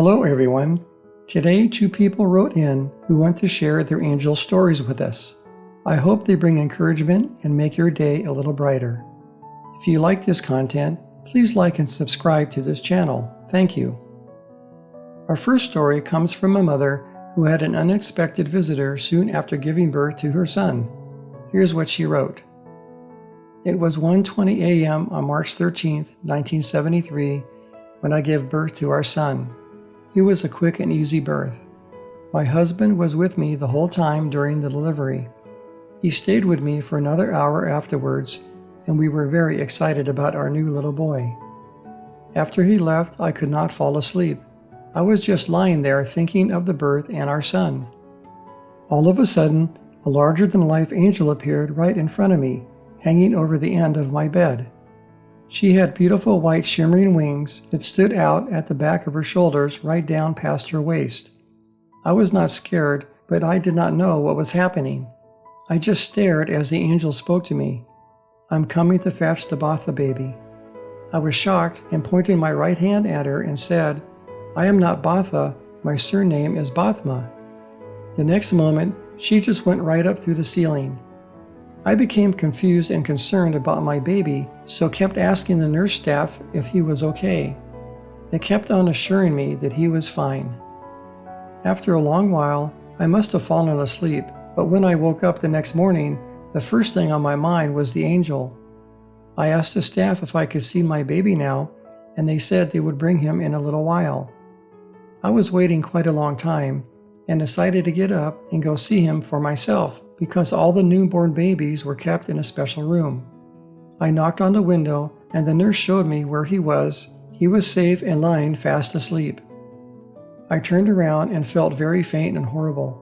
Hello everyone. Today 2 people wrote in who want to share their angel stories with us. I hope they bring encouragement and make your day a little brighter. If you like this content, please like and subscribe to this channel. Thank you. Our first story comes from a mother who had an unexpected visitor soon after giving birth to her son. Here's what she wrote. It was 1:20 a.m. on March 13, 1973, when I gave birth to our son. It was a quick and easy birth. My husband was with me the whole time during the delivery. He stayed with me for another hour afterwards, and we were very excited about our new little boy. After he left, I could not fall asleep. I was just lying there thinking of the birth and our son. All of a sudden, a larger-than-life angel appeared right in front of me, hanging over the end of my bed. She had beautiful white shimmering wings that stood out at the back of her shoulders right down past her waist. I was not scared, but I did not know what was happening. I just stared as the angel spoke to me. "I'm coming to fetch the Batha baby." I was shocked and pointed my right hand at her and said, "I am not Batha, my surname is Bathma." The next moment, she just went right up through the ceiling. I became confused and concerned about my baby, so kept asking the nurse staff if he was okay. They kept on assuring me that he was fine. After a long while, I must have fallen asleep, but when I woke up the next morning, the first thing on my mind was the angel. I asked the staff if I could see my baby now, and they said they would bring him in a little while. I was waiting quite a long time, and decided to get up and go see him for myself, because all the newborn babies were kept in a special room. I knocked on the window, and the nurse showed me where he was. He was safe and lying fast asleep. I turned around and felt very faint and horrible.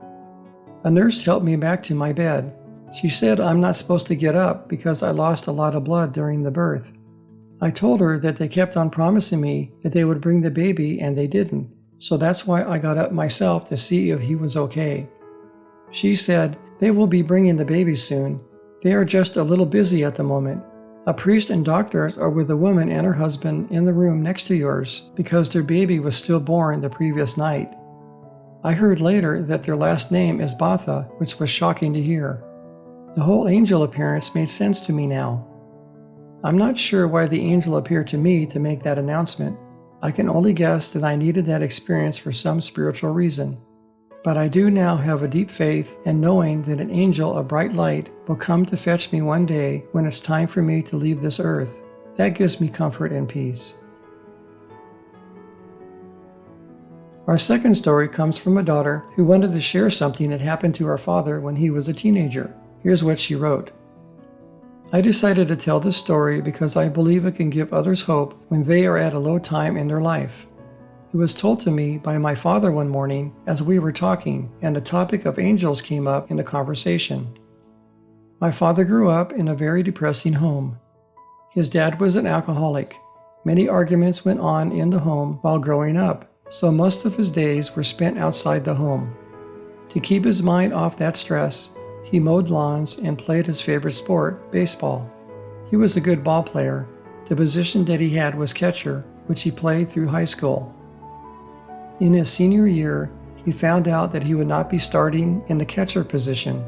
A nurse helped me back to my bed. She said I'm not supposed to get up because I lost a lot of blood during the birth. I told her that they kept on promising me that they would bring the baby and they didn't, so that's why I got up myself to see if he was okay. She said, "They will be bringing the baby soon. They are just a little busy at the moment. A priest and doctors are with a woman and her husband in the room next to yours because their baby was still born the previous night." I heard later that their last name is Batha, which was shocking to hear. The whole angel appearance made sense to me now. I'm not sure why the angel appeared to me to make that announcement. I can only guess that I needed that experience for some spiritual reason. But I do now have a deep faith in knowing that an angel of bright light will come to fetch me one day when it's time for me to leave this earth. That gives me comfort and peace. Our second story comes from a daughter who wanted to share something that happened to her father when he was a teenager. Here's what she wrote. I decided to tell this story because I believe it can give others hope when they are at a low time in their life. It was told to me by my father one morning as we were talking, and the topic of angels came up in the conversation. My father grew up in a very depressing home. His dad was an alcoholic. Many arguments went on in the home while growing up, so most of his days were spent outside the home. To keep his mind off that stress, he mowed lawns and played his favorite sport, baseball. He was a good ball player. The position that he had was catcher, which he played through high school. In his senior year, he found out that he would not be starting in the catcher position.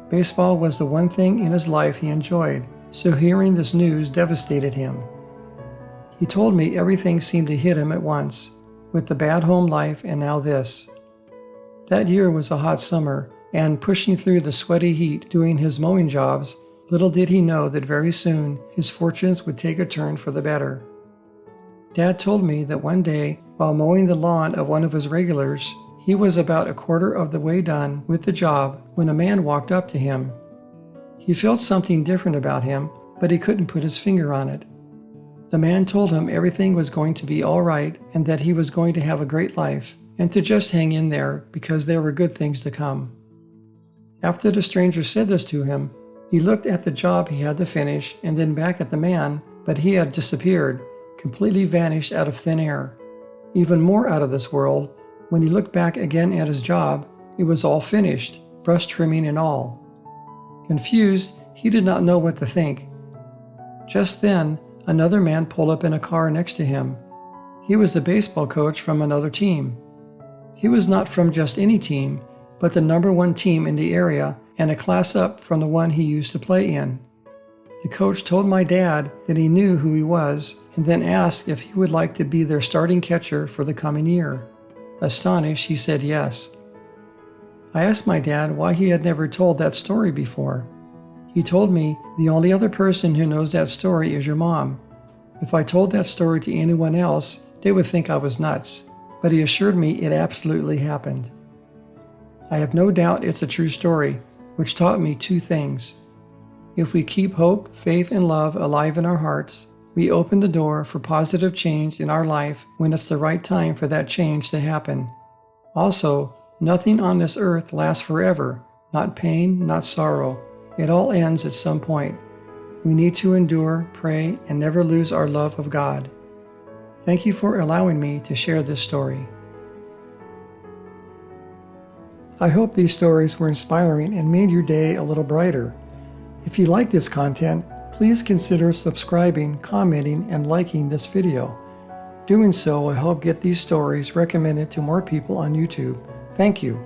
Baseball was the one thing in his life he enjoyed, so hearing this news devastated him. He told me everything seemed to hit him at once, with the bad home life and now this. That year was a hot summer, and pushing through the sweaty heat doing his mowing jobs, little did he know that very soon his fortunes would take a turn for the better. Dad told me that one day, while mowing the lawn of one of his regulars, he was about a quarter of the way done with the job when a man walked up to him. He felt something different about him, but he couldn't put his finger on it. The man told him everything was going to be all right and that he was going to have a great life, and to just hang in there because there were good things to come. After the stranger said this to him, he looked at the job he had to finish and then back at the man, but he had disappeared, completely vanished out of thin air. Even more out of this world, when he looked back again at his job, it was all finished, brush trimming and all. Confused, he did not know what to think. Just then, another man pulled up in a car next to him. He was the baseball coach from another team. He was not from just any team, but the #1 team in the area and a class up from the one he used to play in. The coach told my dad that he knew who he was and then asked if he would like to be their starting catcher for the coming year. Astonished, he said yes. I asked my dad why he had never told that story before. He told me, "The only other person who knows that story is your mom. If I told that story to anyone else, they would think I was nuts." But he assured me it absolutely happened. I have no doubt it's a true story, which taught me 2 things. If we keep hope, faith, and love alive in our hearts, we open the door for positive change in our life when it's the right time for that change to happen. Also, nothing on this earth lasts forever, not pain, not sorrow. It all ends at some point. We need to endure, pray, and never lose our love of God. Thank you for allowing me to share this story. I hope these stories were inspiring and made your day a little brighter. If you like this content, please consider subscribing, commenting, and liking this video. Doing so will help get these stories recommended to more people on YouTube. Thank you.